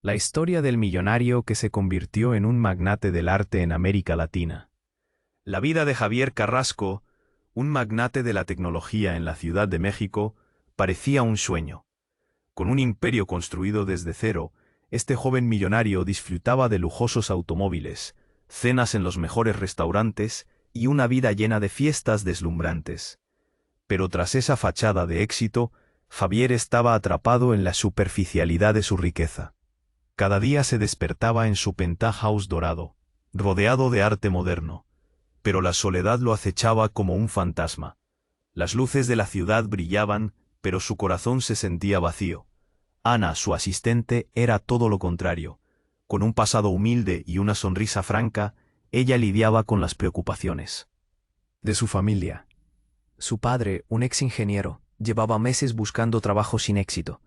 La historia del millonario que se convirtió en un magnate del arte en América Latina. La vida de Javier Carrasco, un magnate de la tecnología en la Ciudad de México, parecía un sueño. Con un imperio construido desde cero, este joven millonario disfrutaba de lujosos automóviles, cenas en los mejores restaurantes y una vida llena de fiestas deslumbrantes. Pero tras esa fachada de éxito, Javier estaba atrapado en la superficialidad de su riqueza. Cada día se despertaba en su penthouse dorado, rodeado de arte moderno. Pero la soledad lo acechaba como un fantasma. Las luces de la ciudad brillaban, pero su corazón se sentía vacío. Ana, su asistente, era todo lo contrario. Con un pasado humilde y una sonrisa franca, ella lidiaba con las preocupaciones de su familia. Su padre, un ex ingeniero, llevaba meses buscando trabajo sin éxito.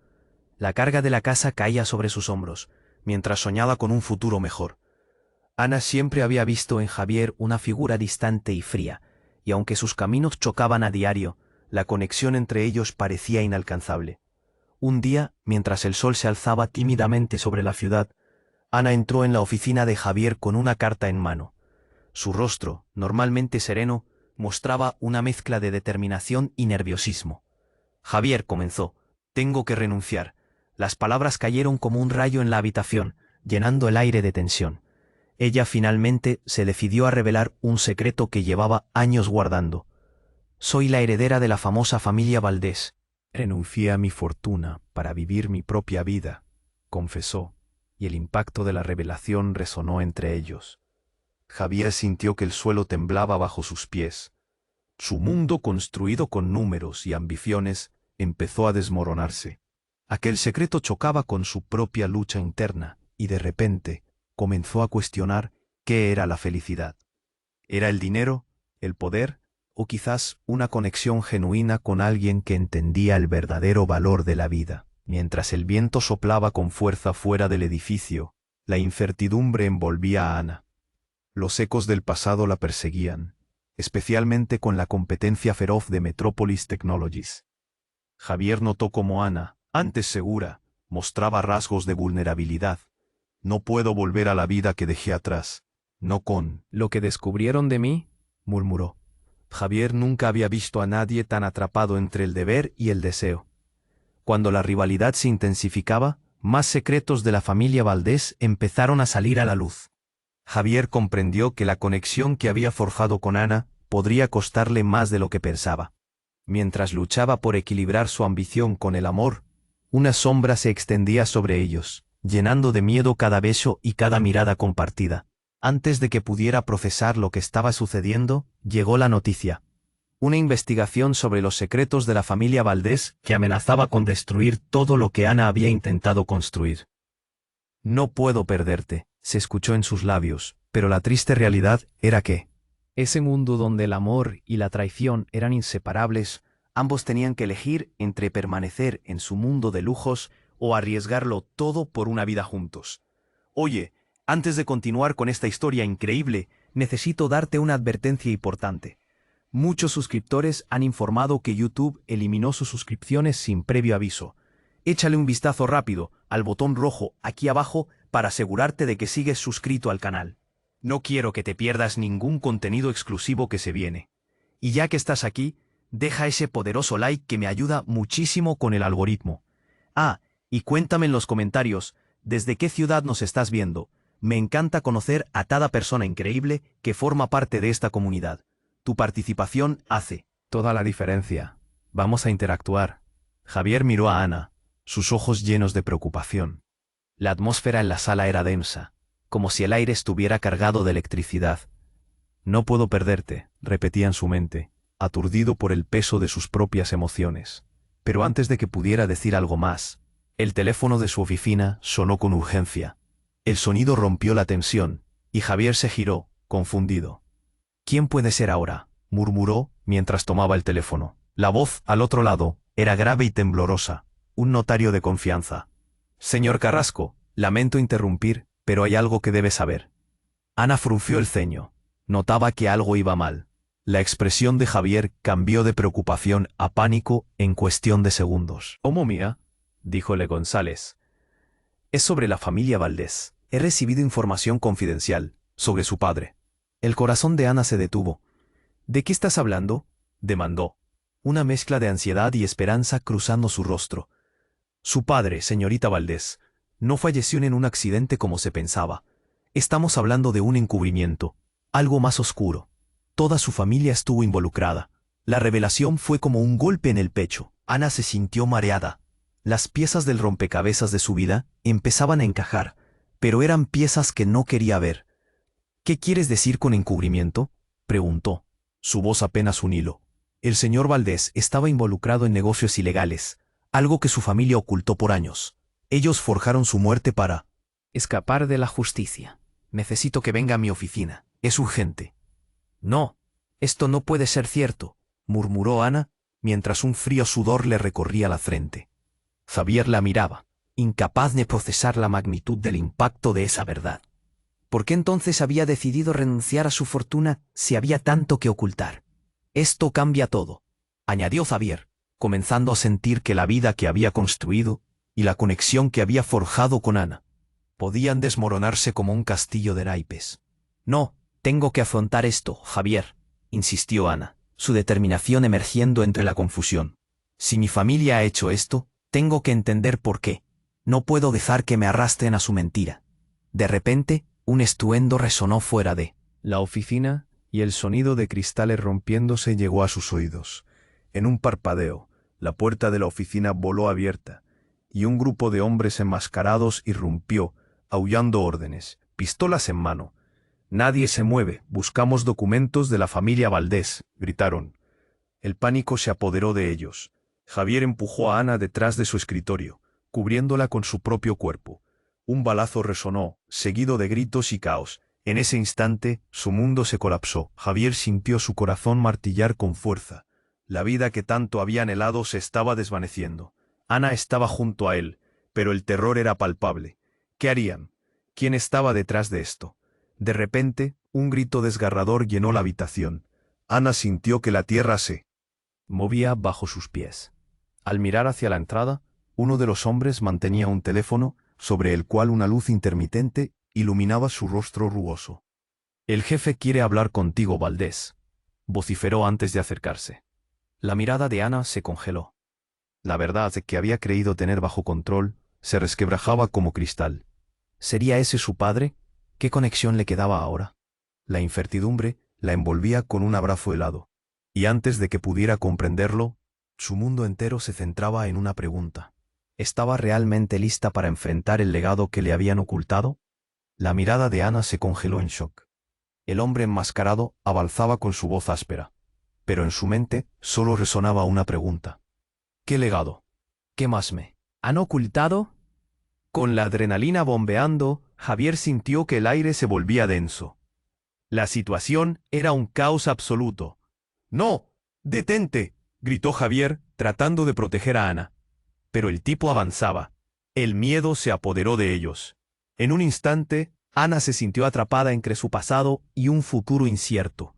La carga de la casa caía sobre sus hombros, mientras soñaba con un futuro mejor. Ana siempre había visto en Javier una figura distante y fría, y aunque sus caminos chocaban a diario, la conexión entre ellos parecía inalcanzable. Un día, mientras el sol se alzaba tímidamente sobre la ciudad, Ana entró en la oficina de Javier con una carta en mano. Su rostro, normalmente sereno, mostraba una mezcla de determinación y nerviosismo. Javier comenzó: «Tengo que renunciar». Las palabras cayeron como un rayo en la habitación, llenando el aire de tensión. Ella finalmente se decidió a revelar un secreto que llevaba años guardando. «Soy la heredera de la famosa familia Valdés. Renuncié a mi fortuna para vivir mi propia vida», confesó, y el impacto de la revelación resonó entre ellos. Javier sintió que el suelo temblaba bajo sus pies. Su mundo, construido con números y ambiciones, empezó a desmoronarse. Aquel secreto chocaba con su propia lucha interna, y de repente comenzó a cuestionar qué era la felicidad. ¿Era el dinero, el poder, o quizás una conexión genuina con alguien que entendía el verdadero valor de la vida? Mientras el viento soplaba con fuerza fuera del edificio, la incertidumbre envolvía a Ana. Los ecos del pasado la perseguían, especialmente con la competencia feroz de Metropolis Technologies. Javier notó cómo Ana, antes segura, mostraba rasgos de vulnerabilidad. «No puedo volver a la vida que dejé atrás, no con lo que descubrieron de mí», murmuró. Javier nunca había visto a nadie tan atrapado entre el deber y el deseo. Cuando la rivalidad se intensificaba, más secretos de la familia Valdés empezaron a salir a la luz. Javier comprendió que la conexión que había forjado con Ana podría costarle más de lo que pensaba. Mientras luchaba por equilibrar su ambición con el amor, una sombra se extendía sobre ellos, llenando de miedo cada beso y cada mirada compartida. Antes de que pudiera procesar lo que estaba sucediendo, llegó la noticia. Una investigación sobre los secretos de la familia Valdés que amenazaba con destruir todo lo que Ana había intentado construir. «No puedo perderte», se escuchó en sus labios, pero la triste realidad era que, ese mundo donde el amor y la traición eran inseparables, ambos tenían que elegir entre permanecer en su mundo de lujos o arriesgarlo todo por una vida juntos. «Oye, antes de continuar con esta historia increíble, necesito darte una advertencia importante. Muchos suscriptores han informado que YouTube eliminó sus suscripciones sin previo aviso. Échale un vistazo rápido al botón rojo aquí abajo para asegurarte de que sigues suscrito al canal. No quiero que te pierdas ningún contenido exclusivo que se viene. Y ya que estás aquí, deja ese poderoso like que me ayuda muchísimo con el algoritmo. Ah, y cuéntame en los comentarios, ¿desde qué ciudad nos estás viendo? Me encanta conocer a cada persona increíble que forma parte de esta comunidad. Tu participación hace toda la diferencia. Vamos a interactuar». Javier miró a Ana, sus ojos llenos de preocupación. La atmósfera en la sala era densa, como si el aire estuviera cargado de electricidad. «No puedo perderte», repetía en su mente, aturdido por el peso de sus propias emociones. Pero antes de que pudiera decir algo más, el teléfono de su oficina sonó con urgencia. El sonido rompió la tensión, y Javier se giró, confundido. «¿Quién puede ser ahora?», murmuró mientras tomaba el teléfono. La voz, al otro lado, era grave y temblorosa. Un notario de confianza. «Señor Carrasco, lamento interrumpir, pero hay algo que debe saber». Ana frunció el ceño. Notaba que algo iba mal. La expresión de Javier cambió de preocupación a pánico en cuestión de segundos. «¿Cómo, mía?», díjole González. Es sobre la familia Valdés. He recibido información confidencial sobre su padre. El corazón de Ana se detuvo. ¿De qué estás hablando?, demandó, una mezcla de ansiedad y esperanza cruzando su rostro. Su padre, señorita Valdés, no falleció en un accidente como se pensaba. Estamos hablando de un encubrimiento, algo más oscuro. Toda su familia estuvo involucrada. La revelación fue como un golpe en el pecho. Ana se sintió mareada. Las piezas del rompecabezas de su vida empezaban a encajar, pero eran piezas que no quería ver. ¿Qué quieres decir con encubrimiento?, preguntó. Su voz apenas un hilo. El señor Valdés estaba involucrado en negocios ilegales, algo que su familia ocultó por años. Ellos forjaron su muerte para escapar de la justicia. Necesito que venga a mi oficina. Es urgente. No, esto no puede ser cierto, murmuró Ana, mientras un frío sudor le recorría la frente. Javier la miraba, incapaz de procesar la magnitud del impacto de esa verdad. ¿Por qué entonces había decidido renunciar a su fortuna si había tanto que ocultar? Esto cambia todo, añadió Javier, comenzando a sentir que la vida que había construido y la conexión que había forjado con Ana podían desmoronarse como un castillo de naipes. No, tengo que afrontar esto, Javier, insistió Ana, su determinación emergiendo entre la confusión. Si mi familia ha hecho esto, tengo que entender por qué. No puedo dejar que me arrastren a su mentira. De repente, un estruendo resonó fuera de la oficina y el sonido de cristales rompiéndose llegó a sus oídos. En un parpadeo, la puerta de la oficina voló abierta y un grupo de hombres enmascarados irrumpió, aullando órdenes, pistolas en mano. «Nadie se mueve, buscamos documentos de la familia Valdés», gritaron. El pánico se apoderó de ellos. Javier empujó a Ana detrás de su escritorio, cubriéndola con su propio cuerpo. Un balazo resonó, seguido de gritos y caos. En ese instante, su mundo se colapsó. Javier sintió su corazón martillar con fuerza. La vida que tanto había anhelado se estaba desvaneciendo. Ana estaba junto a él, pero el terror era palpable. ¿Qué harían? ¿Quién estaba detrás de esto? De repente, un grito desgarrador llenó la habitación. Ana sintió que la tierra se movía bajo sus pies. Al mirar hacia la entrada, uno de los hombres mantenía un teléfono, sobre el cual una luz intermitente iluminaba su rostro rugoso. «El jefe quiere hablar contigo, Valdés», vociferó antes de acercarse. La mirada de Ana se congeló. La verdad de que había creído tener bajo control se resquebrajaba como cristal. ¿Sería ese su padre? ¿Qué conexión le quedaba ahora? La incertidumbre la envolvía con un abrazo helado. Y antes de que pudiera comprenderlo, su mundo entero se centraba en una pregunta. ¿Estaba realmente lista para enfrentar el legado que le habían ocultado? La mirada de Ana se congeló en shock. El hombre enmascarado avanzaba con su voz áspera. Pero en su mente solo resonaba una pregunta. ¿Qué legado? ¿Qué más me han ocultado? Con la adrenalina bombeando, Javier sintió que el aire se volvía denso. La situación era un caos absoluto. «¡No! ¡Detente!», gritó Javier, tratando de proteger a Ana. Pero el tipo avanzaba. El miedo se apoderó de ellos. En un instante, Ana se sintió atrapada entre su pasado y un futuro incierto.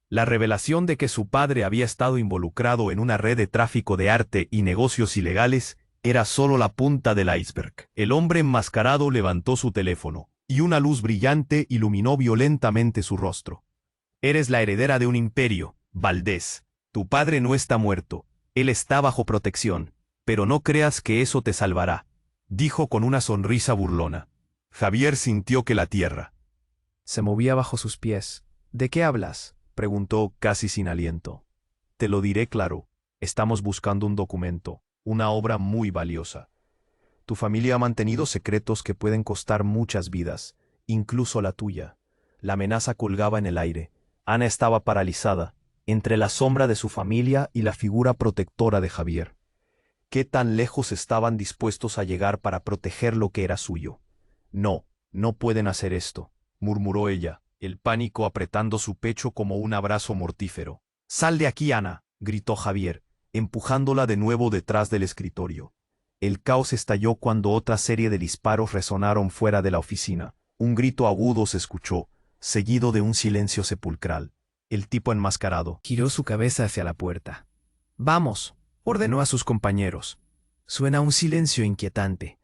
La revelación de que su padre había estado involucrado en una red de tráfico de arte y negocios ilegales era solo la punta del iceberg. El hombre enmascarado levantó su teléfono, y una luz brillante iluminó violentamente su rostro. «Eres la heredera de un imperio, Valdés. Tu padre no está muerto. Él está bajo protección. Pero no creas que eso te salvará», dijo con una sonrisa burlona. Javier sintió que la tierra se movía bajo sus pies. «¿De qué hablas?», preguntó casi sin aliento. «Te lo diré claro. Estamos buscando un documento, una obra muy valiosa. Tu familia ha mantenido secretos que pueden costar muchas vidas, incluso la tuya». La amenaza colgaba en el aire. Ana estaba paralizada, entre la sombra de su familia y la figura protectora de Javier. ¿Qué tan lejos estaban dispuestos a llegar para proteger lo que era suyo? «No, no pueden hacer esto», murmuró ella, el pánico apretando su pecho como un abrazo mortífero. «¡Sal de aquí, Ana!», gritó Javier, empujándola de nuevo detrás del escritorio. El caos estalló cuando otra serie de disparos resonaron fuera de la oficina. Un grito agudo se escuchó, seguido de un silencio sepulcral. El tipo enmascarado giró su cabeza hacia la puerta. «Vamos», ordenó a sus compañeros. Suena un silencio inquietante.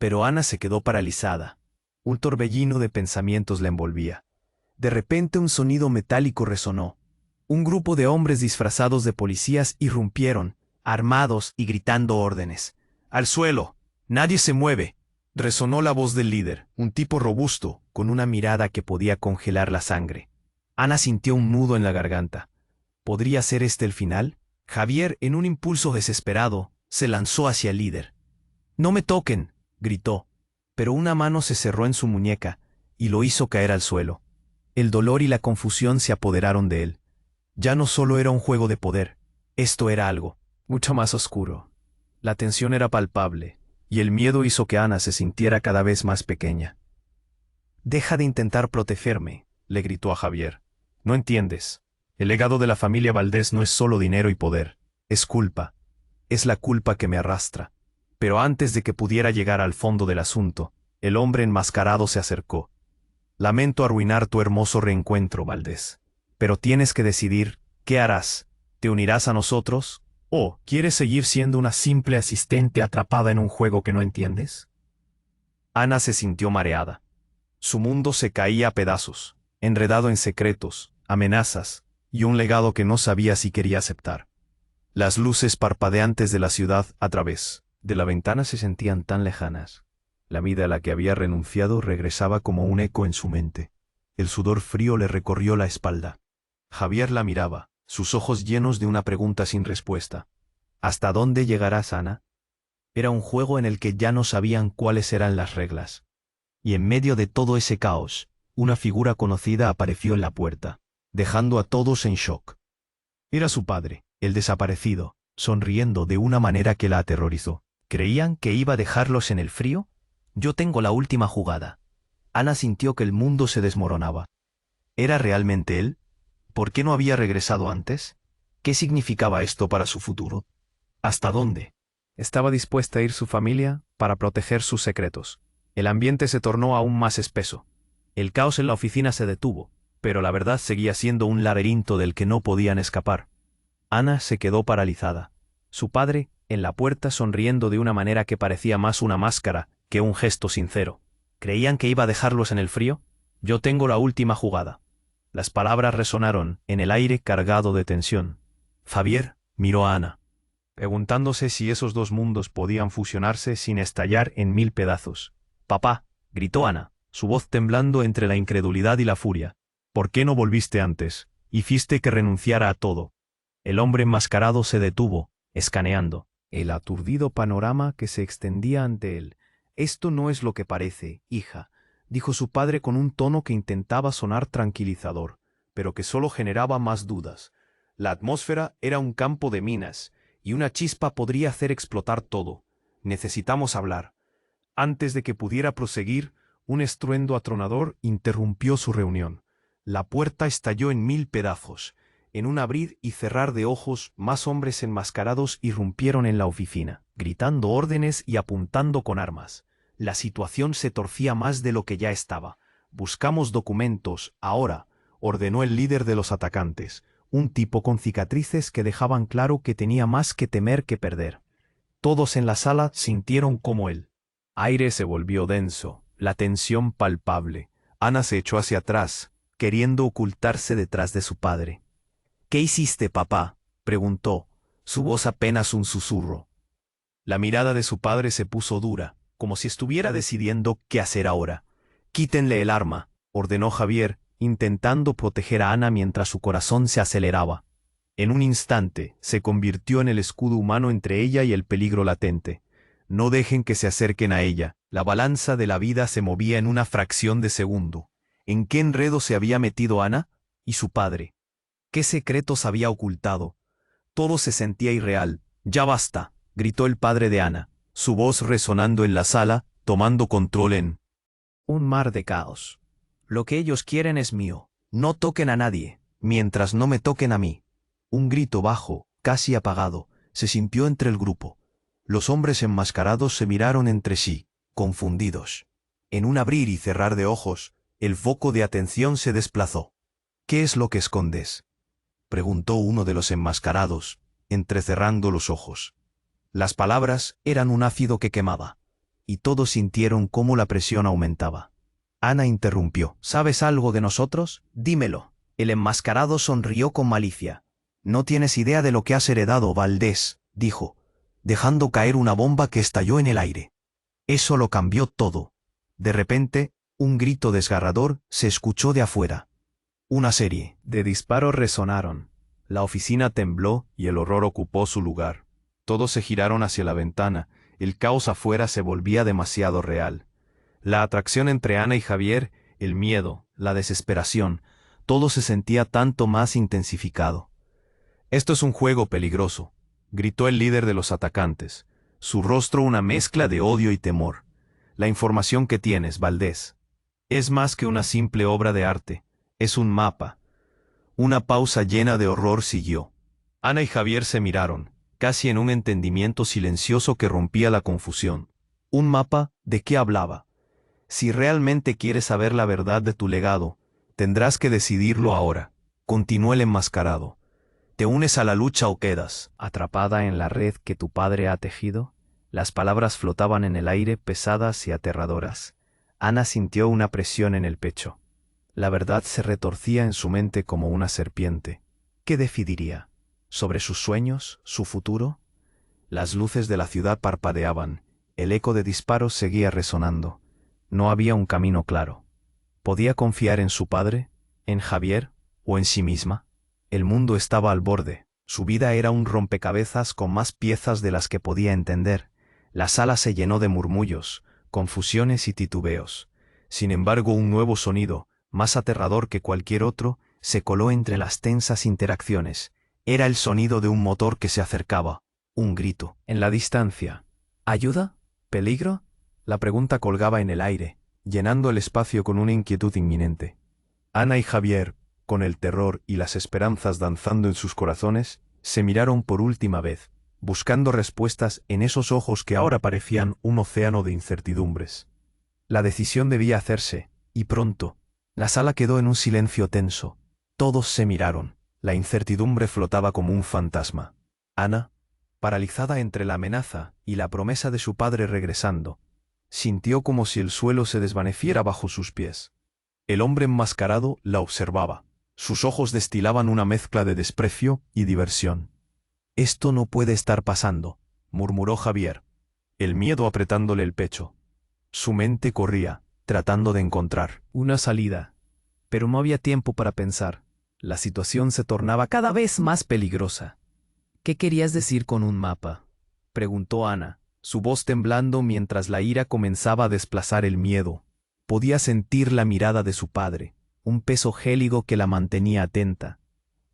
Pero Ana se quedó paralizada. Un torbellino de pensamientos la envolvía. De repente un sonido metálico resonó. Un grupo de hombres disfrazados de policías irrumpieron, armados y gritando órdenes. ¡Al suelo! ¡Nadie se mueve! Resonó la voz del líder, un tipo robusto, con una mirada que podía congelar la sangre. Ana sintió un nudo en la garganta. ¿Podría ser este el final? Javier, en un impulso desesperado, se lanzó hacia el líder. ¡No me toquen!, gritó, pero una mano se cerró en su muñeca y lo hizo caer al suelo. El dolor y la confusión se apoderaron de él. Ya no solo era un juego de poder, esto era algo mucho más oscuro. La tensión era palpable, y el miedo hizo que Ana se sintiera cada vez más pequeña. «Deja de intentar protegerme», le gritó a Javier. «No entiendes. El legado de la familia Valdés no es solo dinero y poder, es culpa. Es la culpa que me arrastra». Pero antes de que pudiera llegar al fondo del asunto, el hombre enmascarado se acercó. «Lamento arruinar tu hermoso reencuentro, Valdés. Pero tienes que decidir, ¿qué harás? ¿Te unirás a nosotros? ¿O quieres seguir siendo una simple asistente atrapada en un juego que no entiendes?» Ana se sintió mareada. Su mundo se caía a pedazos, enredado en secretos, amenazas, y un legado que no sabía si quería aceptar. Las luces parpadeantes de la ciudad a través de la ventana se sentían tan lejanas. La vida a la que había renunciado regresaba como un eco en su mente. El sudor frío le recorrió la espalda. Javier la miraba, sus ojos llenos de una pregunta sin respuesta. ¿Hasta dónde llegarás, Ana? Era un juego en el que ya no sabían cuáles eran las reglas. Y en medio de todo ese caos, una figura conocida apareció en la puerta, dejando a todos en shock. Era su padre, el desaparecido, sonriendo de una manera que la aterrorizó. ¿Creían que iba a dejarlos en el frío? «Yo tengo la última jugada». Ana sintió que el mundo se desmoronaba. ¿Era realmente él? ¿Por qué no había regresado antes? ¿Qué significaba esto para su futuro? ¿Hasta dónde? ¿Estaba dispuesta a ir su familia para proteger sus secretos? El ambiente se tornó aún más espeso. El caos en la oficina se detuvo, pero la verdad seguía siendo un laberinto del que no podían escapar. Ana se quedó paralizada. Su padre, en la puerta, sonriendo de una manera que parecía más una máscara que un gesto sincero. ¿Creían que iba a dejarlos en el frío? «Yo tengo la última jugada». Las palabras resonaron en el aire cargado de tensión. Javier miró a Ana, preguntándose si esos dos mundos podían fusionarse sin estallar en mil pedazos. «Papá», gritó Ana, su voz temblando entre la incredulidad y la furia. «¿Por qué no volviste antes? Hiciste que renunciara a todo». El hombre enmascarado se detuvo, escaneando el aturdido panorama que se extendía ante él. «Esto no es lo que parece, hija», dijo su padre con un tono que intentaba sonar tranquilizador, pero que solo generaba más dudas. La atmósfera era un campo de minas, y una chispa podría hacer explotar todo. «Necesitamos hablar». Antes de que pudiera proseguir, un estruendo atronador interrumpió su reunión. La puerta estalló en mil pedazos. En un abrir y cerrar de ojos, más hombres enmascarados irrumpieron en la oficina, gritando órdenes y apuntando con armas. La situación se torcía más de lo que ya estaba. «Buscamos documentos, ahora», ordenó el líder de los atacantes, un tipo con cicatrices que dejaban claro que tenía más que temer que perder. Todos en la sala sintieron como el aire se volvió denso, la tensión palpable. Ana se echó hacia atrás, queriendo ocultarse detrás de su padre. «¿Qué hiciste, papá?», preguntó, su voz apenas un susurro. La mirada de su padre se puso dura, como si estuviera decidiendo qué hacer ahora. «Quítenle el arma», ordenó Javier, intentando proteger a Ana mientras su corazón se aceleraba. En un instante, se convirtió en el escudo humano entre ella y el peligro latente. No dejen que se acerquen a ella. La balanza de la vida se movía en una fracción de segundo. ¿En qué enredo se había metido Ana? ¿Y su padre? ¿Qué secretos había ocultado? Todo se sentía irreal. «Ya basta», gritó el padre de Ana, su voz resonando en la sala, tomando control en un mar de caos. «Lo que ellos quieren es mío. No toquen a nadie, mientras no me toquen a mí». Un grito bajo, casi apagado, se sintió entre el grupo. Los hombres enmascarados se miraron entre sí, confundidos. En un abrir y cerrar de ojos, el foco de atención se desplazó. «¿Qué es lo que escondes?», preguntó uno de los enmascarados, entrecerrando los ojos. Las palabras eran un ácido que quemaba. y todos sintieron cómo la presión aumentaba. Ana interrumpió. ¿Sabes algo de nosotros? Dímelo. El enmascarado sonrió con malicia. No tienes idea de lo que has heredado, Valdés, dijo, dejando caer una bomba que estalló en el aire. Eso lo cambió todo. De repente, un grito desgarrador se escuchó de afuera. Una serie de disparos resonaron. La oficina tembló y el horror ocupó su lugar. Todos se giraron hacia la ventana. El caos afuera se volvía demasiado real. La atracción entre Ana y Javier, el miedo, la desesperación, todo se sentía tanto más intensificado. «Esto es un juego peligroso», gritó el líder de los atacantes, su rostro una mezcla de odio y temor. «La información que tienes, Valdés, es más que una simple obra de arte, es un mapa». Una pausa llena de horror siguió. Ana y Javier se miraron, casi en un entendimiento silencioso que rompía la confusión. ¿Un mapa? ¿De qué hablaba? Si realmente quieres saber la verdad de tu legado, tendrás que decidirlo ahora, continuó el enmascarado. ¿Te unes a la lucha o quedas atrapada en la red que tu padre ha tejido? Las palabras flotaban en el aire, pesadas y aterradoras. Ana sintió una presión en el pecho. La verdad se retorcía en su mente como una serpiente. ¿Qué decidiría? ¿Sobre sus sueños? ¿Su futuro? Las luces de la ciudad parpadeaban. El eco de disparos seguía resonando. No había un camino claro. ¿Podía confiar en su padre, en Javier o en sí misma? El mundo estaba al borde. Su vida era un rompecabezas con más piezas de las que podía entender. La sala se llenó de murmullos, confusiones y titubeos. Sin embargo, un nuevo sonido, más aterrador que cualquier otro, se coló entre las tensas interacciones. Era el sonido de un motor que se acercaba. Un grito. En la distancia. ¿Ayuda? ¿Peligro? La pregunta colgaba en el aire, llenando el espacio con una inquietud inminente. Ana y Javier, con el terror y las esperanzas danzando en sus corazones, se miraron por última vez, buscando respuestas en esos ojos que ahora parecían un océano de incertidumbres. La decisión debía hacerse, y pronto. La sala quedó en un silencio tenso. Todos se miraron. La incertidumbre flotaba como un fantasma. Ana, paralizada entre la amenaza y la promesa de su padre regresando, sintió como si el suelo se desvaneciera bajo sus pies. El hombre enmascarado la observaba. Sus ojos destilaban una mezcla de desprecio y diversión. «Esto no puede estar pasando», murmuró Javier, el miedo apretándole el pecho. Su mente corría, tratando de encontrar una salida. Pero no había tiempo para pensar. La situación se tornaba cada vez más peligrosa. «¿Qué querías decir con un mapa?», preguntó Ana, su voz temblando mientras la ira comenzaba a desplazar el miedo. Podía sentir la mirada de su padre, un peso gélido que la mantenía atenta.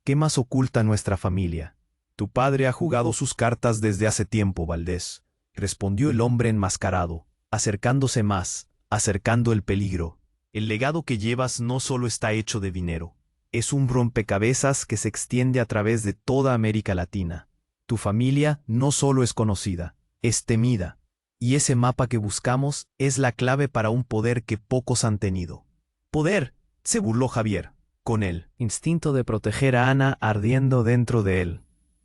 «¿Qué más oculta nuestra familia?» «Tu padre ha jugado sus cartas desde hace tiempo, Valdés», respondió el hombre enmascarado, acercándose más, acercando el peligro. «El legado que llevas no solo está hecho de dinero, es un rompecabezas que se extiende a través de toda América Latina. Tu familia no solo es conocida, es temida. Y ese mapa que buscamos es la clave para un poder que pocos han tenido». «¿Poder?», se burló Javier, con el instinto de proteger a Ana ardiendo dentro de él.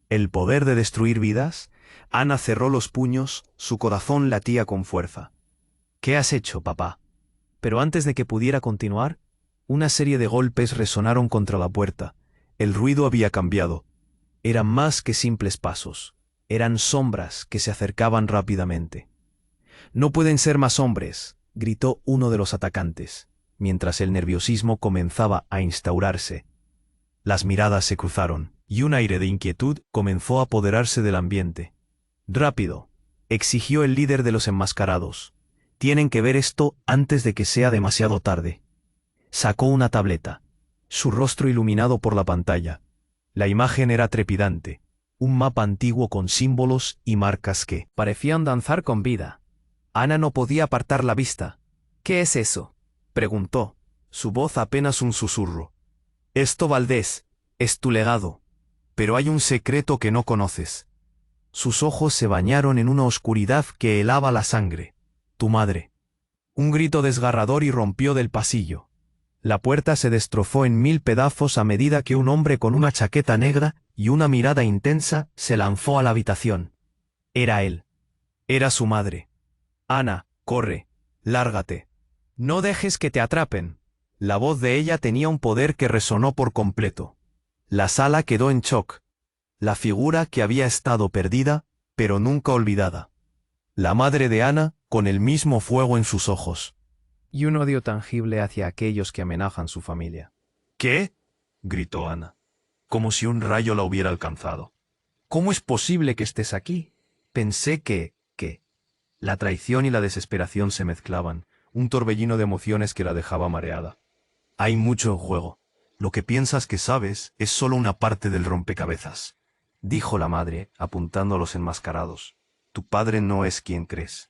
«¿El poder de destruir vidas?». Ana cerró los puños, su corazón latía con fuerza. «¿Qué has hecho, papá?». Pero antes de que pudiera continuar, una serie de golpes resonaron contra la puerta. El ruido había cambiado. Eran más que simples pasos. Eran sombras que se acercaban rápidamente. «No pueden ser más hombres», gritó uno de los atacantes, mientras el nerviosismo comenzaba a instaurarse. Las miradas se cruzaron, y un aire de inquietud comenzó a apoderarse del ambiente. «Rápido», exigió el líder de los enmascarados. «Tienen que ver esto antes de que sea demasiado tarde». Sacó una tableta, su rostro iluminado por la pantalla. La imagen era trepidante, un mapa antiguo con símbolos y marcas que parecían danzar con vida. Ana no podía apartar la vista. «¿Qué es eso?», preguntó, su voz apenas un susurro. «Esto, Valdés, es tu legado. Pero hay un secreto que no conoces». Sus ojos se bañaron en una oscuridad que helaba la sangre. «Tu madre». Un grito desgarrador irrumpió del pasillo. La puerta se destrozó en 1000 pedazos a medida que un hombre con una chaqueta negra y una mirada intensa se lanzó a la habitación. Era él. Era su madre. «Ana», Corre, lárgate. No dejes que te atrapen. La voz de ella tenía un poder que resonó por completo. La sala quedó en shock. La figura que había estado perdida, pero nunca olvidada. La madre de Ana, con el mismo fuego en sus ojos. Y un odio tangible hacia aquellos que amenazan su familia. ¿Qué? Gritó Ana, como si un rayo la hubiera alcanzado. ¿Cómo es posible que estés aquí? Pensé que... La traición y la desesperación se mezclaban, un torbellino de emociones que la dejaba mareada. Hay mucho en juego. Lo que piensas que sabes es solo una parte del rompecabezas, dijo la madre, apuntando a los enmascarados. Tu padre no es quien crees.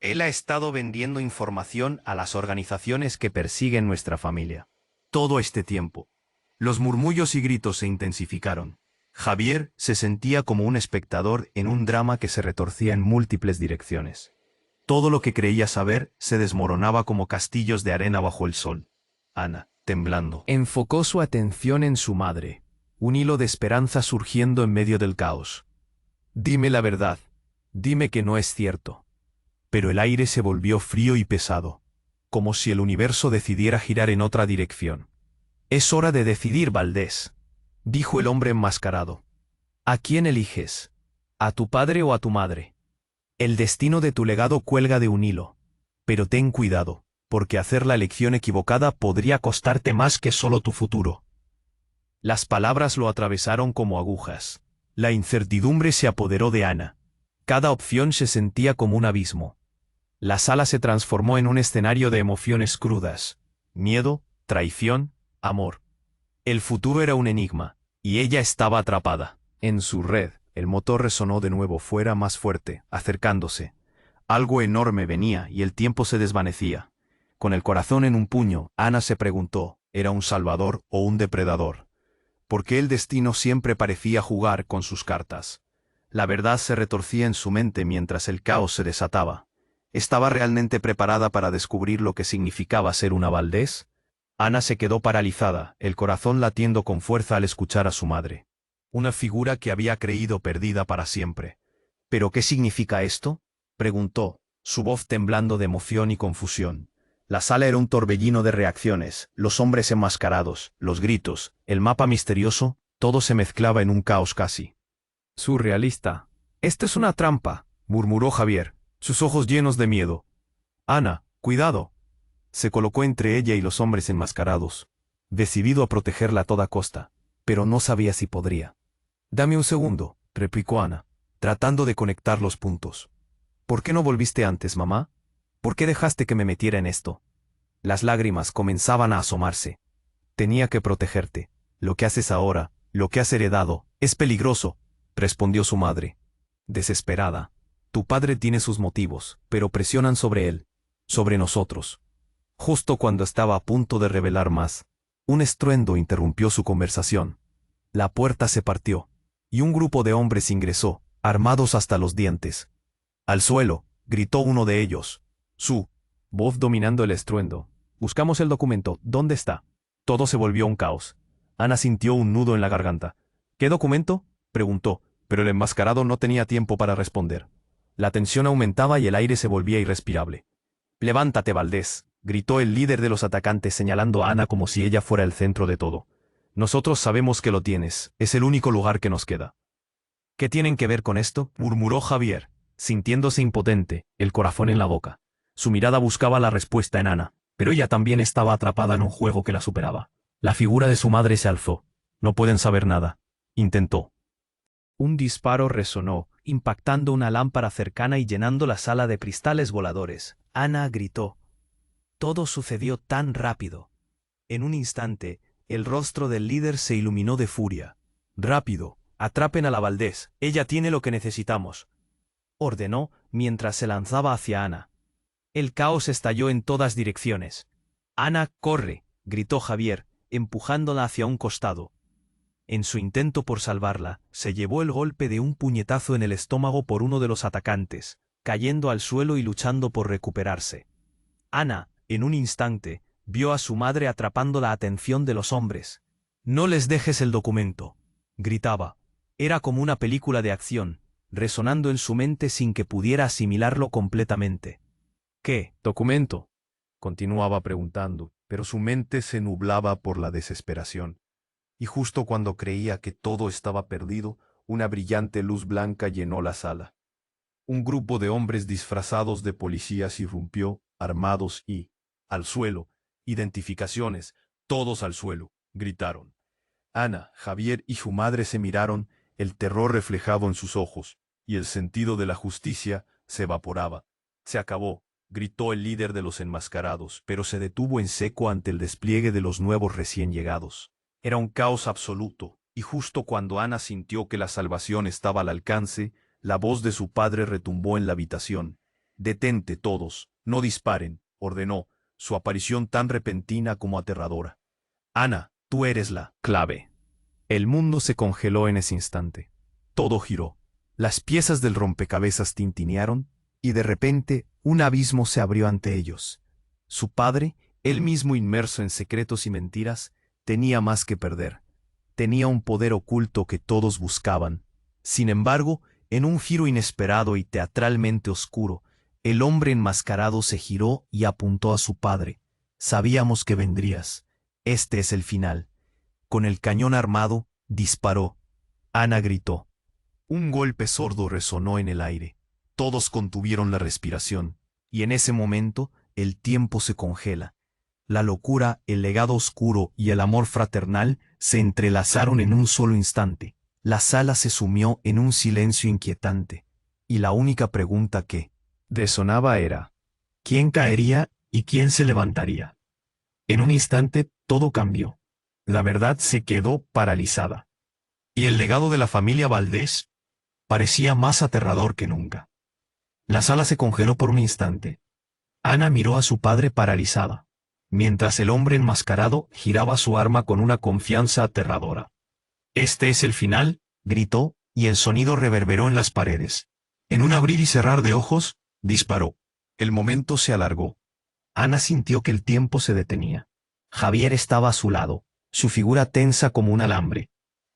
Él ha estado vendiendo información a las organizaciones que persiguen nuestra familia. Todo este tiempo. Los murmullos y gritos se intensificaron. Javier se sentía como un espectador en un drama que se retorcía en múltiples direcciones. Todo lo que creía saber se desmoronaba como castillos de arena bajo el sol. Ana, temblando, enfocó su atención en su madre, un hilo de esperanza surgiendo en medio del caos. Dime la verdad, dime que no es cierto. Pero el aire se volvió frío y pesado, como si el universo decidiera girar en otra dirección. Es hora de decidir, Valdés, dijo el hombre enmascarado. ¿A quién eliges? ¿A tu padre o a tu madre? El destino de tu legado cuelga de un hilo. Pero ten cuidado, porque hacer la elección equivocada podría costarte más que solo tu futuro. Las palabras lo atravesaron como agujas. La incertidumbre se apoderó de Ana. Cada opción se sentía como un abismo. La sala se transformó en un escenario de emociones crudas. Miedo, traición, amor. El futuro era un enigma, y ella estaba atrapada. En su red, el motor resonó de nuevo fuera más fuerte, acercándose. Algo enorme venía y el tiempo se desvanecía. Con el corazón en un puño, Ana se preguntó, ¿era un salvador o un depredador? ¿Por qué el destino siempre parecía jugar con sus cartas? La verdad se retorcía en su mente mientras el caos se desataba. ¿Estaba realmente preparada para descubrir lo que significaba ser una Valdés? Ana se quedó paralizada, el corazón latiendo con fuerza al escuchar a su madre. Una figura que había creído perdida para siempre. ¿Pero qué significa esto?, preguntó, su voz temblando de emoción y confusión. La sala era un torbellino de reacciones, los hombres enmascarados, los gritos, el mapa misterioso, todo se mezclaba en un caos casi surrealista. «Esta es una trampa», murmuró Javier, sus ojos llenos de miedo. «Ana, cuidado». Se colocó entre ella y los hombres enmascarados, decidido a protegerla a toda costa, pero no sabía si podría. «Dame un segundo», replicó Ana, tratando de conectar los puntos. «¿Por qué no volviste antes, mamá? ¿Por qué dejaste que me metiera en esto?» Las lágrimas comenzaban a asomarse. «Tenía que protegerte. Lo que haces ahora, lo que has heredado, es peligroso», respondió su madre, desesperada. «Tu padre tiene sus motivos, pero presionan sobre él, sobre nosotros». Justo cuando estaba a punto de revelar más, un estruendo interrumpió su conversación. La puerta se partió, y un grupo de hombres ingresó, armados hasta los dientes. «Al suelo», gritó uno de ellos. Su voz dominando el estruendo. «Buscamos el documento. ¿Dónde está?» Todo se volvió un caos. Ana sintió un nudo en la garganta. «¿Qué documento?», preguntó, pero el enmascarado no tenía tiempo para responder. La tensión aumentaba y el aire se volvía irrespirable. «Levántate, Valdés», gritó el líder de los atacantes señalando a Ana como si ella fuera el centro de todo. «Nosotros sabemos que lo tienes, es el único lugar que nos queda». «¿Qué tienen que ver con esto?», murmuró Javier, sintiéndose impotente, el corazón en la boca. Su mirada buscaba la respuesta en Ana, pero ella también estaba atrapada en un juego que la superaba. La figura de su madre se alzó. «No pueden saber nada», intentó. Un disparo resonó, impactando una lámpara cercana y llenando la sala de cristales voladores. Ana gritó. Todo sucedió tan rápido. En un instante, el rostro del líder se iluminó de furia. «Rápido, atrapen a la Valdés, ella tiene lo que necesitamos», ordenó mientras se lanzaba hacia Ana. El caos estalló en todas direcciones. «Ana, corre», gritó Javier, empujándola hacia un costado. En su intento por salvarla, se llevó el golpe de un puñetazo en el estómago por uno de los atacantes, cayendo al suelo y luchando por recuperarse. Ana, en un instante, vio a su madre atrapando la atención de los hombres. «No les dejes el documento», gritaba. Era como una película de acción, resonando en su mente sin que pudiera asimilarlo completamente. ¿Qué documento? Continuaba preguntando, pero su mente se nublaba por la desesperación. Y justo cuando creía que todo estaba perdido, una brillante luz blanca llenó la sala. Un grupo de hombres disfrazados de policías irrumpió, armados y, al suelo, identificaciones, todos al suelo, gritaron. Ana, Javier y su madre se miraron, el terror reflejado en sus ojos, y el sentido de la justicia se evaporaba. Se acabó, gritó el líder de los enmascarados, pero se detuvo en seco ante el despliegue de los nuevos recién llegados. Era un caos absoluto, y justo cuando Ana sintió que la salvación estaba al alcance, la voz de su padre retumbó en la habitación. «Detente todos, no disparen», ordenó, su aparición tan repentina como aterradora. «Ana, tú eres la clave». El mundo se congeló en ese instante. Todo giró. Las piezas del rompecabezas tintinearon, y de repente un abismo se abrió ante ellos. Su padre, él mismo inmerso en secretos y mentiras, tenía más que perder. Tenía un poder oculto que todos buscaban. Sin embargo, en un giro inesperado y teatralmente oscuro, el hombre enmascarado se giró y apuntó a su padre. «Sabíamos que vendrías. Este es el final». Con el cañón armado, disparó. Ana gritó. Un golpe sordo resonó en el aire. Todos contuvieron la respiración, y en ese momento el tiempo se congela. La locura, el legado oscuro y el amor fraternal se entrelazaron en un solo instante. La sala se sumió en un silencio inquietante, y la única pregunta que resonaba era: ¿quién caería y quién se levantaría? En un instante todo cambió. La verdad se quedó paralizada. Y el legado de la familia Valdés parecía más aterrador que nunca. La sala se congeló por un instante. Ana miró a su padre paralizada, mientras el hombre enmascarado giraba su arma con una confianza aterradora. «Este es el final», gritó, y el sonido reverberó en las paredes. En un abrir y cerrar de ojos, disparó. El momento se alargó. Ana sintió que el tiempo se detenía. Javier estaba a su lado, su figura tensa como un alambre.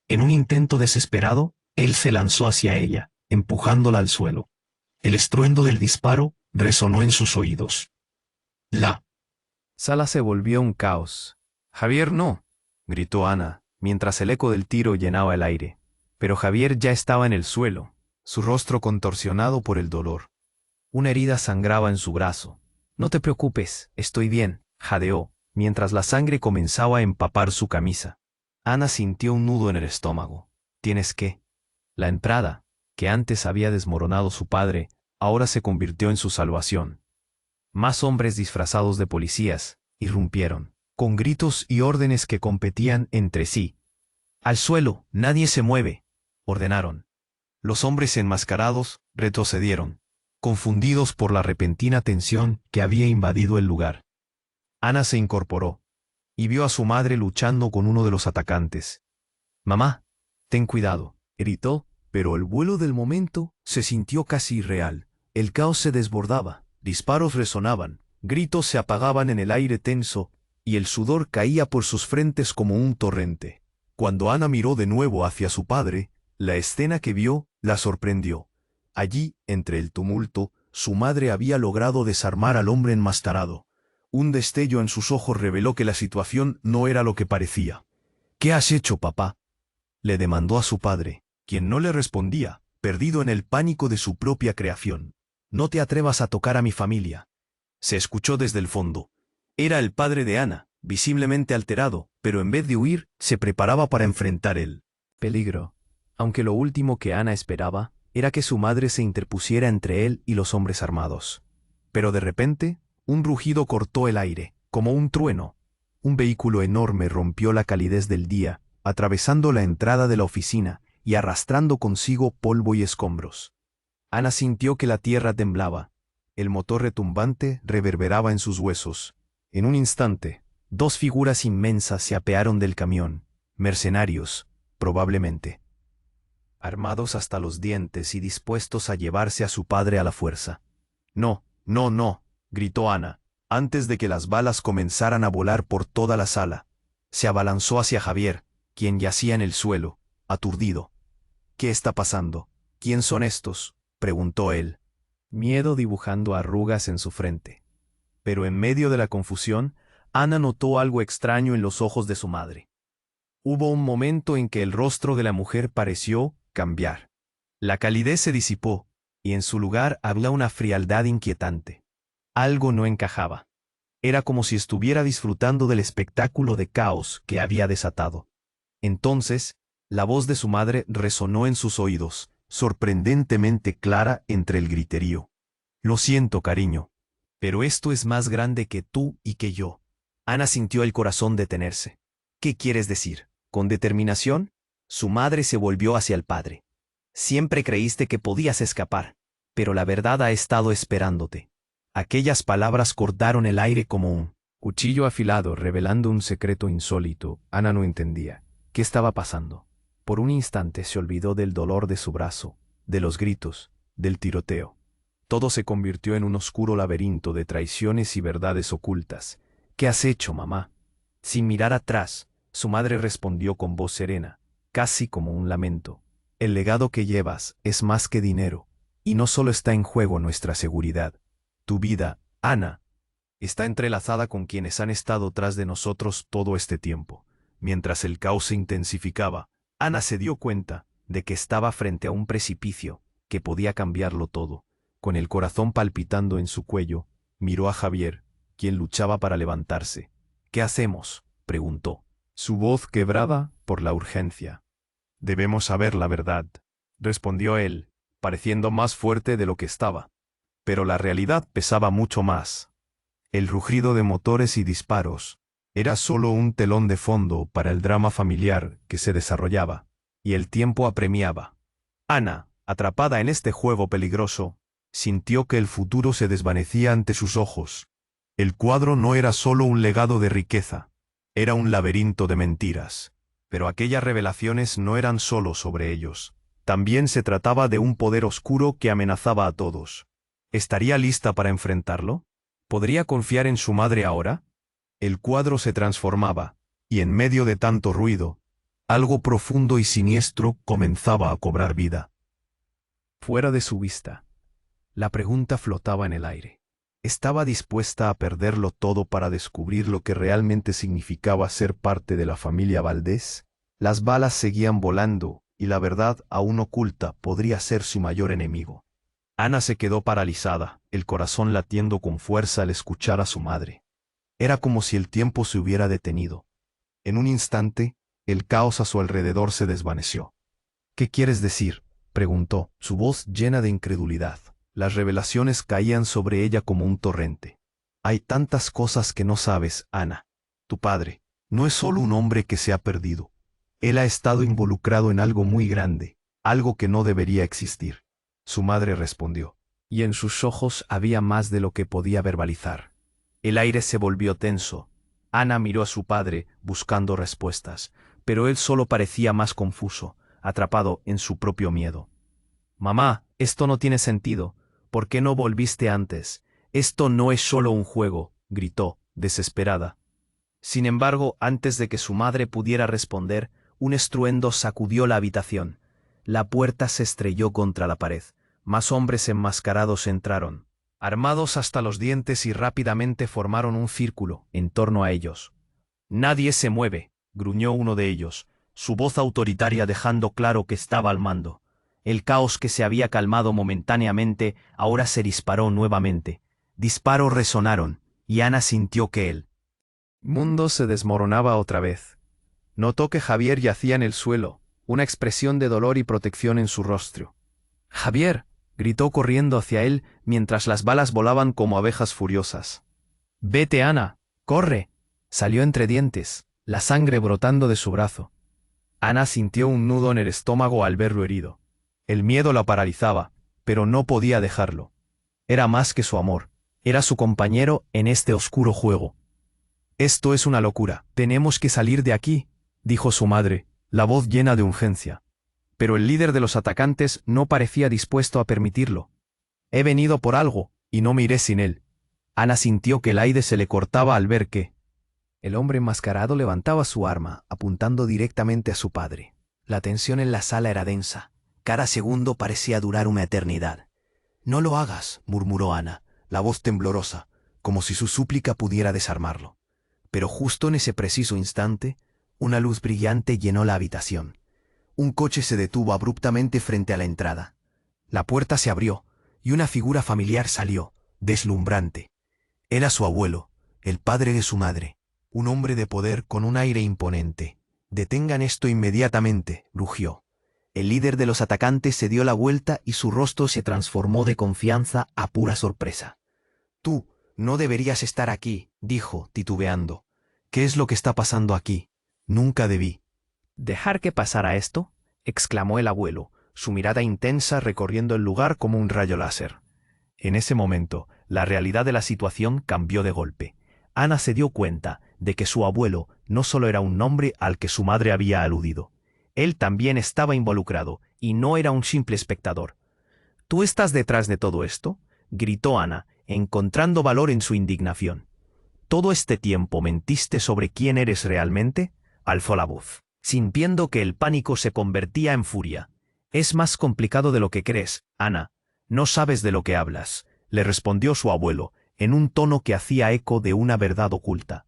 En un intento desesperado, él se lanzó hacia ella, empujándola al suelo. El estruendo del disparo resonó en sus oídos. La sala se volvió un caos. «Javier, no», gritó Ana, mientras el eco del tiro llenaba el aire. Pero Javier ya estaba en el suelo, su rostro contorsionado por el dolor. Una herida sangraba en su brazo. «No te preocupes, estoy bien», jadeó, mientras la sangre comenzaba a empapar su camisa. Ana sintió un nudo en el estómago. «¿Tienes qué?» La entrada, que antes había desmoronado su padre, ahora se convirtió en su salvación. Más hombres disfrazados de policías irrumpieron, con gritos y órdenes que competían entre sí. «Al suelo, nadie se mueve», ordenaron. Los hombres enmascarados retrocedieron, confundidos por la repentina tensión que había invadido el lugar. Ana se incorporó y vio a su madre luchando con uno de los atacantes. «Mamá, ten cuidado», gritó, pero el vuelo del momento se sintió casi irreal. El caos se desbordaba, disparos resonaban, gritos se apagaban en el aire tenso, y el sudor caía por sus frentes como un torrente. Cuando Ana miró de nuevo hacia su padre, la escena que vio la sorprendió. Allí, entre el tumulto, su madre había logrado desarmar al hombre enmascarado. Un destello en sus ojos reveló que la situación no era lo que parecía. «¿Qué has hecho, papá?», le demandó a su padre, quien no le respondía, perdido en el pánico de su propia creación. «No te atrevas a tocar a mi familia», se escuchó desde el fondo. Era el padre de Ana, visiblemente alterado, pero en vez de huir, se preparaba para enfrentar el peligro. Aunque lo último que Ana esperaba era que su madre se interpusiera entre él y los hombres armados. Pero de repente, un rugido cortó el aire, como un trueno. Un vehículo enorme rompió la calidez del día, atravesando la entrada de la oficina y arrastrando consigo polvo y escombros. Ana sintió que la tierra temblaba. El motor retumbante reverberaba en sus huesos. En un instante, dos figuras inmensas se apearon del camión, mercenarios, probablemente. Armados hasta los dientes y dispuestos a llevarse a su padre a la fuerza. «No, no, no», gritó Ana, antes de que las balas comenzaran a volar por toda la sala. Se abalanzó hacia Javier, quien yacía en el suelo, aturdido. «¿Qué está pasando? ¿Quién son estos?», preguntó él. miedo dibujando arrugas en su frente. Pero en medio de la confusión, Ana notó algo extraño en los ojos de su madre. Hubo un momento en que el rostro de la mujer pareció cambiar. La calidez se disipó, y en su lugar había una frialdad inquietante. Algo no encajaba. Era como si estuviera disfrutando del espectáculo de caos que había desatado. Entonces, la voz de su madre resonó en sus oídos, sorprendentemente clara entre el griterío. «Lo siento, cariño, pero esto es más grande que tú y que yo». Ana sintió el corazón detenerse. «¿Qué quieres decir? ¿Con determinación?» Su madre se volvió hacia el padre. «Siempre creíste que podías escapar, pero la verdad ha estado esperándote». Aquellas palabras cortaron el aire como un cuchillo afilado, revelando un secreto insólito. Ana no entendía qué estaba pasando. Por un instante se olvidó del dolor de su brazo, de los gritos, del tiroteo. Todo se convirtió en un oscuro laberinto de traiciones y verdades ocultas. «¿Qué has hecho, mamá?» Sin mirar atrás, su madre respondió con voz serena, casi como un lamento. «El legado que llevas es más que dinero, y no solo está en juego nuestra seguridad. Tu vida, Ana, está entrelazada con quienes han estado tras de nosotros todo este tiempo». Mientras el caos se intensificaba, Ana se dio cuenta de que estaba frente a un precipicio que podía cambiarlo todo. Con el corazón palpitando en su cuello, miró a Javier, quien luchaba para levantarse. «¿Qué hacemos?», preguntó, su voz quebrada por la urgencia. «Debemos saber la verdad», respondió él, pareciendo más fuerte de lo que estaba. Pero la realidad pesaba mucho más. El rugido de motores y disparos era solo un telón de fondo para el drama familiar que se desarrollaba, y el tiempo apremiaba. Ana, atrapada en este juego peligroso, sintió que el futuro se desvanecía ante sus ojos. El cuadro no era solo un legado de riqueza, era un laberinto de mentiras. Pero aquellas revelaciones no eran solo sobre ellos. También se trataba de un poder oscuro que amenazaba a todos. ¿Estaría lista para enfrentarlo? ¿Podría confiar en su madre ahora? El cuadro se transformaba, y en medio de tanto ruido, algo profundo y siniestro comenzaba a cobrar vida. Fuera de su vista, la pregunta flotaba en el aire. ¿Estaba dispuesta a perderlo todo para descubrir lo que realmente significaba ser parte de la familia Valdés? Las balas seguían volando, y la verdad aún oculta podría ser su mayor enemigo. Ana se quedó paralizada, el corazón latiendo con fuerza al escuchar a su madre. Era como si el tiempo se hubiera detenido. En un instante, el caos a su alrededor se desvaneció. «¿Qué quieres decir?», preguntó, su voz llena de incredulidad. Las revelaciones caían sobre ella como un torrente. «Hay tantas cosas que no sabes, Ana. Tu padre no es solo un hombre que se ha perdido. Él ha estado involucrado en algo muy grande, algo que no debería existir». Su madre respondió, y en sus ojos había más de lo que podía verbalizar. El aire se volvió tenso. Ana miró a su padre, buscando respuestas, pero él solo parecía más confuso, atrapado en su propio miedo. «Mamá, esto no tiene sentido. ¿Por qué no volviste antes? Esto no es solo un juego», gritó, desesperada. Sin embargo, antes de que su madre pudiera responder, un estruendo sacudió la habitación. La puerta se estrelló contra la pared. Más hombres enmascarados entraron, armados hasta los dientes, y rápidamente formaron un círculo en torno a ellos. «Nadie se mueve», gruñó uno de ellos, su voz autoritaria dejando claro que estaba al mando. El caos que se había calmado momentáneamente ahora se disparó nuevamente. Disparos resonaron, y Ana sintió que el mundo se desmoronaba otra vez. Notó que Javier yacía en el suelo, una expresión de dolor y protección en su rostro. «¡Javier!», gritó corriendo hacia él mientras las balas volaban como abejas furiosas. «Vete, Ana, corre», salió entre dientes, la sangre brotando de su brazo. Ana sintió un nudo en el estómago al verlo herido. El miedo la paralizaba, pero no podía dejarlo. Era más que su amor, era su compañero en este oscuro juego. «Esto es una locura, tenemos que salir de aquí», dijo su madre, la voz llena de urgencia. Pero el líder de los atacantes no parecía dispuesto a permitirlo. «He venido por algo, y no me iré sin él». Ana sintió que el aire se le cortaba al ver que el hombre enmascarado levantaba su arma, apuntando directamente a su padre. La tensión en la sala era densa. Cada segundo parecía durar una eternidad. No lo hagas, murmuró Ana, la voz temblorosa, como si su súplica pudiera desarmarlo. Pero justo en ese preciso instante, una luz brillante llenó la habitación. Un coche se detuvo abruptamente frente a la entrada. La puerta se abrió, y una figura familiar salió, deslumbrante. Era su abuelo, el padre de su madre, un hombre de poder con un aire imponente. «Detengan esto inmediatamente», rugió. El líder de los atacantes se dio la vuelta y su rostro se transformó de confianza a pura sorpresa. «Tú no deberías estar aquí», dijo, titubeando. «¿Qué es lo que está pasando aquí? Nunca debí». ¿Dejar que pasara esto?, exclamó el abuelo, su mirada intensa recorriendo el lugar como un rayo láser. En ese momento, la realidad de la situación cambió de golpe. Ana se dio cuenta de que su abuelo no solo era un nombre al que su madre había aludido. Él también estaba involucrado, y no era un simple espectador. «¿Tú estás detrás de todo esto?», gritó Ana, encontrando valor en su indignación. «¿Todo este tiempo mentiste sobre quién eres realmente?», alzó la voz, sintiendo que el pánico se convertía en furia. «Es más complicado de lo que crees, Ana. No sabes de lo que hablas», le respondió su abuelo, en un tono que hacía eco de una verdad oculta.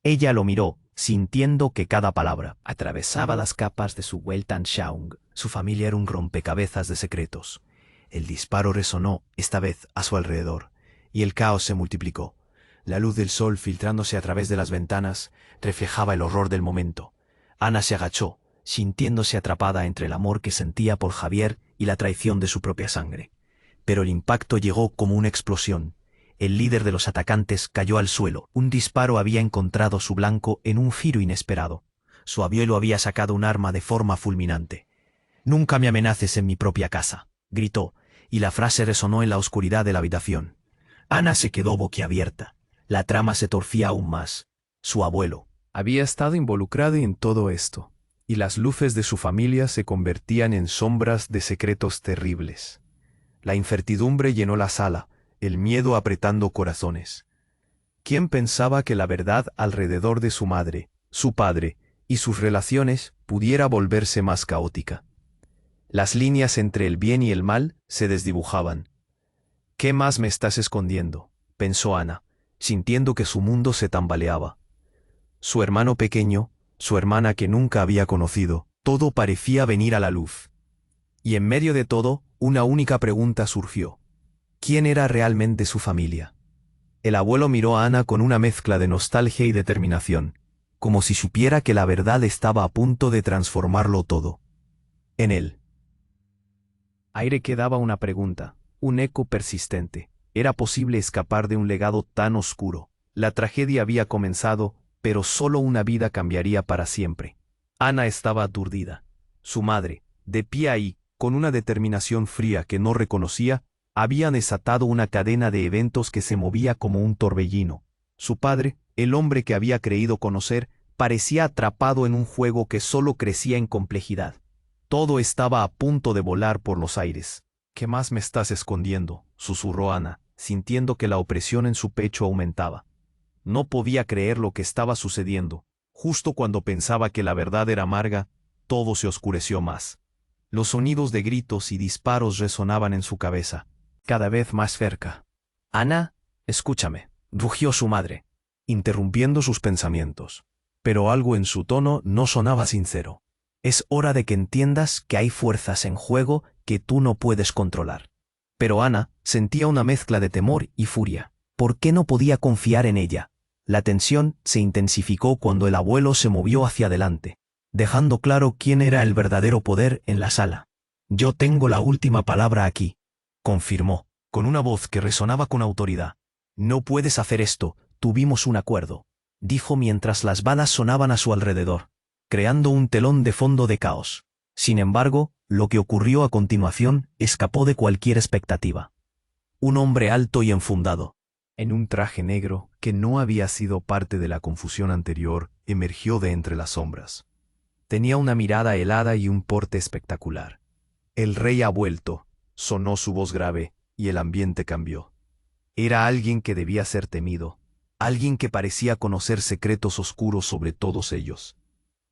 Ella lo miró, sintiendo que cada palabra atravesaba las capas de su Weltanschauung. Su familia era un rompecabezas de secretos. El disparo resonó, esta vez, a su alrededor, y el caos se multiplicó. La luz del sol, filtrándose a través de las ventanas, reflejaba el horror del momento. Ana se agachó, sintiéndose atrapada entre el amor que sentía por Javier y la traición de su propia sangre. Pero el impacto llegó como una explosión. El líder de los atacantes cayó al suelo. Un disparo había encontrado su blanco en un giro inesperado. Su abuelo había sacado un arma de forma fulminante. «Nunca me amenaces en mi propia casa», gritó, y la frase resonó en la oscuridad de la habitación. Ana se quedó boquiabierta. La trama se torcía aún más. Su abuelo había estado involucrado en todo esto, y las luces de su familia se convertían en sombras de secretos terribles. La incertidumbre llenó la sala, el miedo apretando corazones. ¿Quién pensaba que la verdad alrededor de su madre, su padre y sus relaciones pudiera volverse más caótica? Las líneas entre el bien y el mal se desdibujaban. «¿Qué más me estás escondiendo?», pensó Ana, sintiendo que su mundo se tambaleaba. Su hermano pequeño, su hermana que nunca había conocido, todo parecía venir a la luz. Y en medio de todo, una única pregunta surgió. ¿Quién era realmente su familia? El abuelo miró a Ana con una mezcla de nostalgia y determinación, como si supiera que la verdad estaba a punto de transformarlo todo. En él aire quedaba una pregunta, un eco persistente. ¿Era posible escapar de un legado tan oscuro? La tragedia había comenzado, pero solo una vida cambiaría para siempre. Ana estaba aturdida. Su madre, de pie ahí, con una determinación fría que no reconocía, habían desatado una cadena de eventos que se movía como un torbellino. Su padre, el hombre que había creído conocer, parecía atrapado en un juego que solo crecía en complejidad. Todo estaba a punto de volar por los aires. «¿Qué más me estás escondiendo?», susurró Ana, sintiendo que la opresión en su pecho aumentaba. No podía creer lo que estaba sucediendo. Justo cuando pensaba que la verdad era amarga, todo se oscureció más. Los sonidos de gritos y disparos resonaban en su cabeza, cada vez más cerca. «Ana, escúchame», rugió su madre, interrumpiendo sus pensamientos. Pero algo en su tono no sonaba sincero. «Es hora de que entiendas que hay fuerzas en juego que tú no puedes controlar». Pero Ana sentía una mezcla de temor y furia. ¿Por qué no podía confiar en ella? La tensión se intensificó cuando el abuelo se movió hacia adelante, dejando claro quién era el verdadero poder en la sala. «Yo tengo la última palabra aquí», confirmó, con una voz que resonaba con autoridad. «No puedes hacer esto, tuvimos un acuerdo», dijo mientras las balas sonaban a su alrededor, creando un telón de fondo de caos. Sin embargo, lo que ocurrió a continuación escapó de cualquier expectativa. Un hombre alto y enfundado, en un traje negro que no había sido parte de la confusión anterior, emergió de entre las sombras. Tenía una mirada helada y un porte espectacular. «El rey ha vuelto», sonó su voz grave, y el ambiente cambió. Era alguien que debía ser temido, alguien que parecía conocer secretos oscuros sobre todos ellos.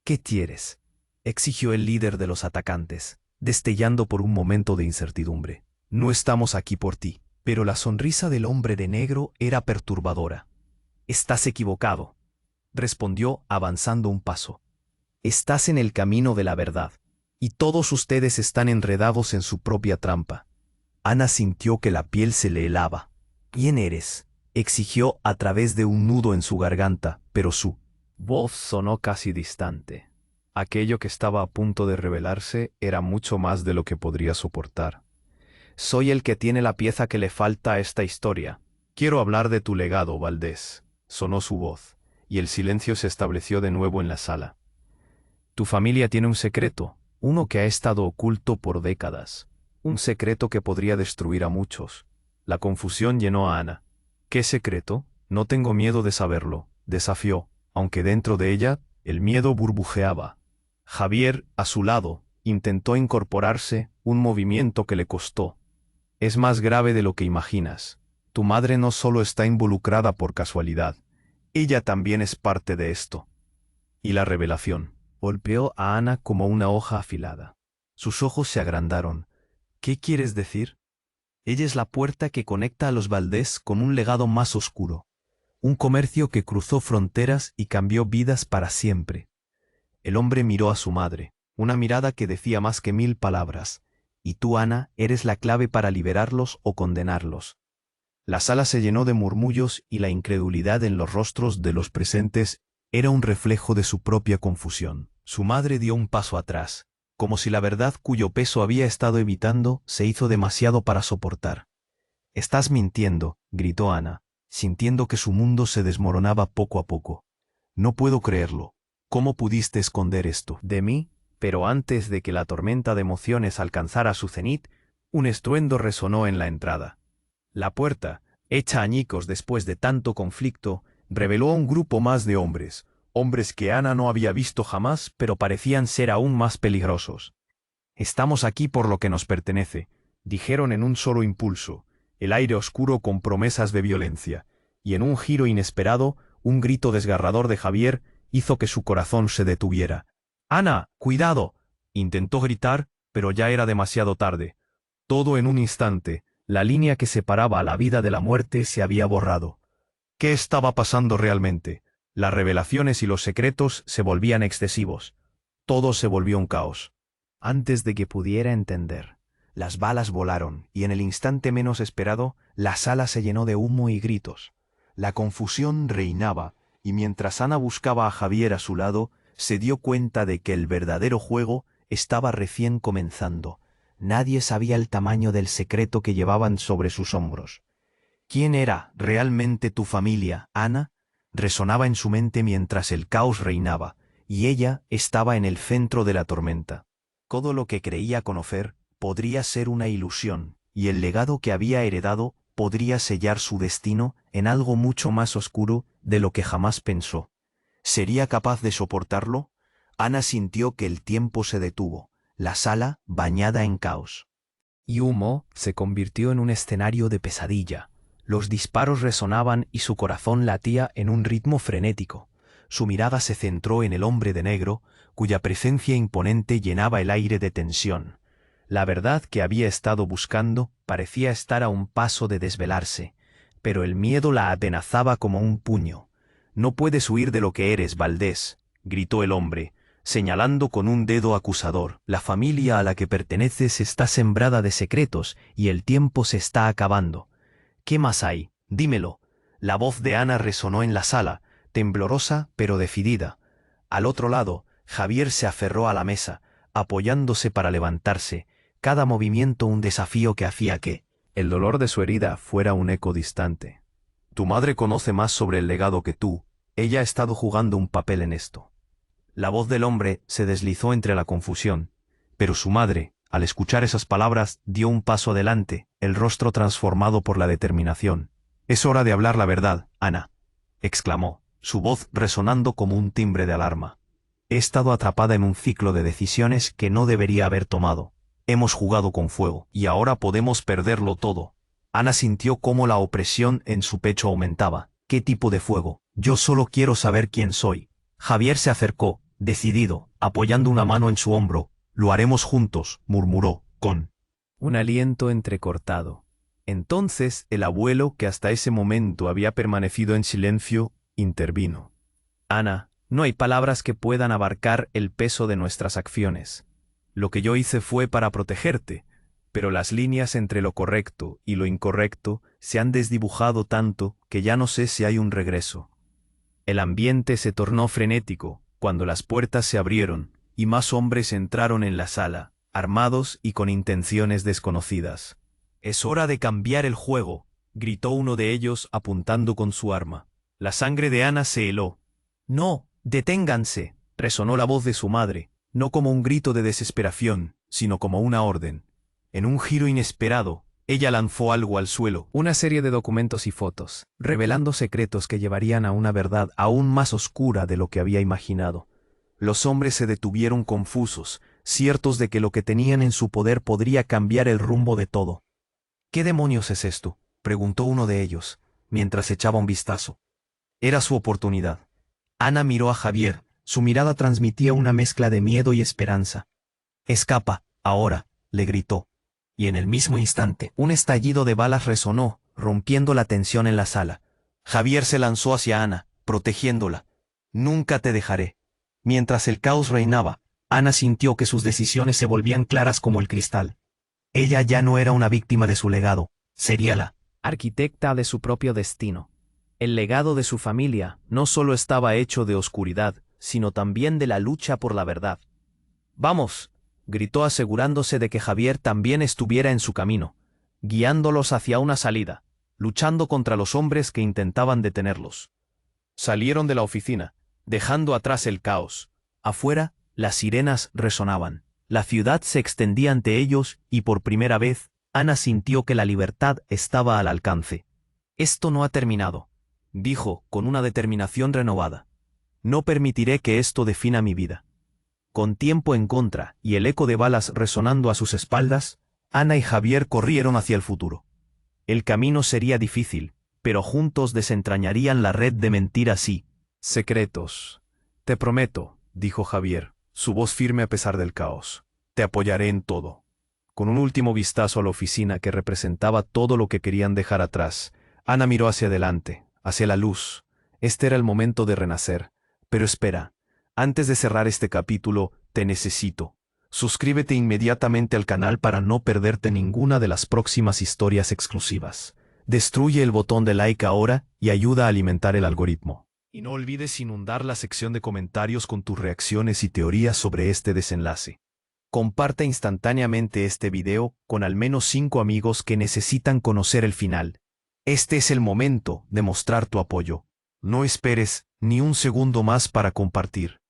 «¿Qué quieres?», exigió el líder de los atacantes, destellando por un momento de incertidumbre. No estamos aquí por ti. Pero la sonrisa del hombre de negro era perturbadora. Estás equivocado, respondió avanzando un paso. Estás en el camino de la verdad, y todos ustedes están enredados en su propia trampa. Ana sintió que la piel se le helaba. ¿Quién eres?, exigió a través de un nudo en su garganta, pero su voz sonó casi distante. Aquello que estaba a punto de revelarse era mucho más de lo que podría soportar. Soy el que tiene la pieza que le falta a esta historia. Quiero hablar de tu legado, Valdés. Sonó su voz, y el silencio se estableció de nuevo en la sala. Tu familia tiene un secreto, uno que ha estado oculto por décadas. Un secreto que podría destruir a muchos. La confusión llenó a Ana. ¿Qué secreto? No tengo miedo de saberlo, desafió, aunque dentro de ella el miedo burbujeaba. Javier, a su lado, intentó incorporarse, un movimiento que le costó. Es más grave de lo que imaginas. Tu madre no solo está involucrada por casualidad, ella también es parte de esto. Y la revelación golpeó a Ana como una hoja afilada. Sus ojos se agrandaron. ¿Qué quieres decir? Ella es la puerta que conecta a los Valdés con un legado más oscuro. Un comercio que cruzó fronteras y cambió vidas para siempre. El hombre miró a su madre, una mirada que decía más que 1000 palabras. Y tú, Ana, eres la clave para liberarlos o condenarlos. La sala se llenó de murmullos y la incredulidad en los rostros de los presentes era un reflejo de su propia confusión. Su madre dio un paso atrás, como si la verdad cuyo peso había estado evitando se hizo demasiado para soportar. «Estás mintiendo», gritó Ana, sintiendo que su mundo se desmoronaba poco a poco. «No puedo creerlo. ¿Cómo pudiste esconder esto de mí?» Pero antes de que la tormenta de emociones alcanzara su cenit, un estruendo resonó en la entrada. La puerta, hecha añicos después de tanto conflicto, reveló a un grupo más de hombres, hombres que Ana no había visto jamás, pero parecían ser aún más peligrosos. «Estamos aquí por lo que nos pertenece», dijeron en un solo impulso, el aire oscuro con promesas de violencia, y en un giro inesperado, un grito desgarrador de Javier hizo que su corazón se detuviera. «¡Ana, cuidado!», intentó gritar, pero ya era demasiado tarde. Todo en un instante, la línea que separaba a la vida de la muerte se había borrado. ¿Qué estaba pasando realmente? Las revelaciones y los secretos se volvían excesivos. Todo se volvió un caos. Antes de que pudiera entender, las balas volaron, y en el instante menos esperado, la sala se llenó de humo y gritos. La confusión reinaba, y mientras Ana buscaba a Javier a su lado, se dio cuenta de que el verdadero juego estaba recién comenzando. Nadie sabía el tamaño del secreto que llevaban sobre sus hombros. ¿Quién era realmente tu familia, Ana? Resonaba en su mente mientras el caos reinaba, y ella estaba en el centro de la tormenta. Todo lo que creía conocer podría ser una ilusión, y el legado que había heredado podría sellar su destino en algo mucho más oscuro de lo que jamás pensó. ¿Sería capaz de soportarlo? Ana sintió que el tiempo se detuvo, la sala bañada en caos. Y humo se convirtió en un escenario de pesadilla. Los disparos resonaban y su corazón latía en un ritmo frenético. Su mirada se centró en el hombre de negro, cuya presencia imponente llenaba el aire de tensión. La verdad que había estado buscando parecía estar a un paso de desvelarse, pero el miedo la atenazaba como un puño. «No puedes huir de lo que eres, Valdés», gritó el hombre, señalando con un dedo acusador. «La familia a la que perteneces está sembrada de secretos y el tiempo se está acabando. ¿Qué más hay? Dímelo». La voz de Ana resonó en la sala, temblorosa pero decidida. Al otro lado, Javier se aferró a la mesa, apoyándose para levantarse, cada movimiento un desafío que hacía que el dolor de su herida fuera un eco distante. «Tu madre conoce más sobre el legado que tú. Ella ha estado jugando un papel en esto». La voz del hombre se deslizó entre la confusión, pero su madre, al escuchar esas palabras, dio un paso adelante, el rostro transformado por la determinación. «Es hora de hablar la verdad, Ana», exclamó, su voz resonando como un timbre de alarma. «He estado atrapada en un ciclo de decisiones que no debería haber tomado. Hemos jugado con fuego, y ahora podemos perderlo todo». Ana sintió cómo la opresión en su pecho aumentaba. «¿Qué tipo de fuego? Yo solo quiero saber quién soy». Javier se acercó, decidido, apoyando una mano en su hombro. «Lo haremos juntos», murmuró, con Un aliento entrecortado. Entonces el abuelo, que hasta ese momento había permanecido en silencio, intervino. Ana, no hay palabras que puedan abarcar el peso de nuestras acciones. Lo que yo hice fue para protegerte, pero las líneas entre lo correcto y lo incorrecto se han desdibujado tanto que ya no sé si hay un regreso. El ambiente se tornó frenético cuando las puertas se abrieron y más hombres entraron en la sala, armados y con intenciones desconocidas. «Es hora de cambiar el juego», gritó uno de ellos apuntando con su arma. La sangre de Ana se heló. «No, deténganse», resonó la voz de su madre, no como un grito de desesperación, sino como una orden. En un giro inesperado, ella lanzó algo al suelo, una serie de documentos y fotos, revelando secretos que llevarían a una verdad aún más oscura de lo que había imaginado. Los hombres se detuvieron confusos, ciertos de que lo que tenían en su poder podría cambiar el rumbo de todo. «¿Qué demonios es esto?», preguntó uno de ellos, mientras echaba un vistazo. Era su oportunidad. Ana miró a Javier, su mirada transmitía una mezcla de miedo y esperanza. «Escapa, ahora», le gritó. Y en el mismo instante, un estallido de balas resonó, rompiendo la tensión en la sala. Javier se lanzó hacia Ana, protegiéndola. «Nunca te dejaré». Mientras el caos reinaba, Ana sintió que sus decisiones se volvían claras como el cristal. Ella ya no era una víctima de su legado, sería la arquitecta de su propio destino. El legado de su familia no solo estaba hecho de oscuridad, sino también de la lucha por la verdad. «Vamos», gritó asegurándose de que Javier también estuviera en su camino, guiándolos hacia una salida, luchando contra los hombres que intentaban detenerlos. Salieron de la oficina, dejando atrás el caos. Afuera, las sirenas resonaban. La ciudad se extendía ante ellos y por primera vez, Ana sintió que la libertad estaba al alcance. «Esto no ha terminado», dijo con una determinación renovada. «No permitiré que esto defina mi vida». Con tiempo en contra y el eco de balas resonando a sus espaldas, Ana y Javier corrieron hacia el futuro. El camino sería difícil, pero juntos desentrañarían la red de mentiras y secretos. «Te prometo», dijo Javier, su voz firme a pesar del caos. «Te apoyaré en todo». Con un último vistazo a la oficina que representaba todo lo que querían dejar atrás, Ana miró hacia adelante, hacia la luz. Este era el momento de renacer. Pero espera. Antes de cerrar este capítulo, te necesito. Suscríbete inmediatamente al canal para no perderte ninguna de las próximas historias exclusivas. Destruye el botón de like ahora y ayuda a alimentar el algoritmo. Y no olvides inundar la sección de comentarios con tus reacciones y teorías sobre este desenlace. Comparte instantáneamente este video con al menos 5 amigos que necesitan conocer el final. Este es el momento de mostrar tu apoyo. No esperes ni un segundo más para compartir.